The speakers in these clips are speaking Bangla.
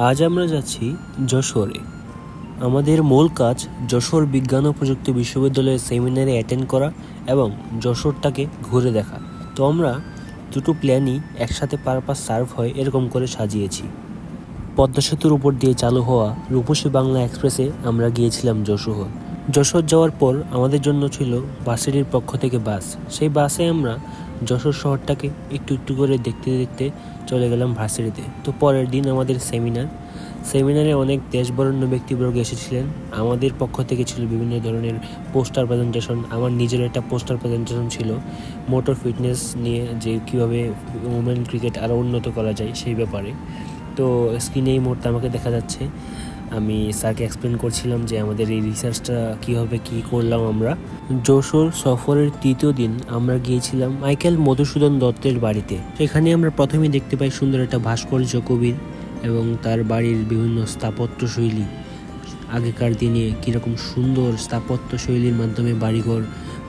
আজ আমরা যাচ্ছি যশোরে। আমাদের মূল কাজ যশোর বিজ্ঞান ও প্রযুক্তি বিশ্ববিদ্যালয়ের সেমিনারে অ্যাটেন্ড করা এবং যশোরটাকে ঘুরে দেখা। তো আমরা দুটো প্ল্যানই একসাথে পারপাস সার্ভ হয় এরকম করে সাজিয়েছি। পদ্মা সেতুর উপর দিয়ে চালু হওয়া রূপসী বাংলা এক্সপ্রেসে আমরা গিয়েছিলাম যশোর। যশোর যাওয়ার পর আমাদের জন্য ছিল ভার্সিটির পক্ষ থেকে বাস। সেই বাসে আমরা যশোর শহরটাকে একটু একটু করে দেখতে দেখতে চলে গেলাম ভার্সিটিতে। তো পরের দিন আমাদের সেমিনারে অনেক দেশবরেণ্য ব্যক্তিবর্গ এসেছিলেন। আমাদের পক্ষ থেকে ছিল বিভিন্ন ধরনের পোস্টার প্রেজেন্টেশন। আমার নিজের একটা পোস্টার প্রেজেন্টেশন ছিল মোটর ফিটনেস নিয়ে, যে কীভাবে ওমেন ক্রিকেট আরও উন্নত করা যায় সেই ব্যাপারে। তো স্ক্রিনে এই মুহূর্তে আমাকে দেখা যাচ্ছে, আমি স্যারকে এক্সপ্লেন করছিলাম যে আমাদের এই রিসার্চটা কীভাবে কী করলাম আমরা। যশোর সফরের তৃতীয় দিন আমরা গিয়েছিলাম মাইকেল মধুসূদন দত্তের বাড়িতে। সেখানে আমরা প্রথমেই দেখতে পাই সুন্দর একটা ভাস্কর্য কবির এবং তার বাড়ির বিভিন্ন স্থাপত্যশৈলী। আগেকার দিনে কীরকম সুন্দর স্থাপত্যশৈলীর মাধ্যমে বাড়িঘর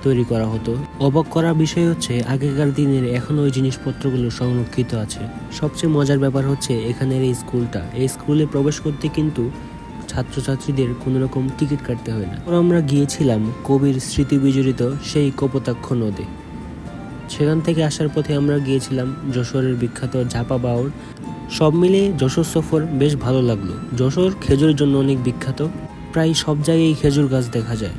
তৈরি করা হতো। অবাক করার বিষয় হচ্ছে আগেকার দিনের এখনও ওই জিনিসপত্রগুলো সংরক্ষিত আছে। সবচেয়ে মজার ব্যাপার হচ্ছে এখানের এই স্কুলটা। এই স্কুলে প্রবেশ করতে কিন্তু ছাত্রছাত্রীদের কোনো রকম টিকিট কাটতে হয় না। আমরা গিয়েছিলাম কবির স্মৃতি বিজড়িত সেই কপোতাক্ষ নদে। সেখান থেকে আসার পথে আমরা গিয়েছিলাম যশোরের বিখ্যাত ঝাপা বাউর। সব মিলে যশোর সফর বেশ ভালো লাগলো। যশোর খেজুরের জন্য অনেক বিখ্যাত, প্রায় সব জায়গায় খেজুর গাছ দেখা যায়।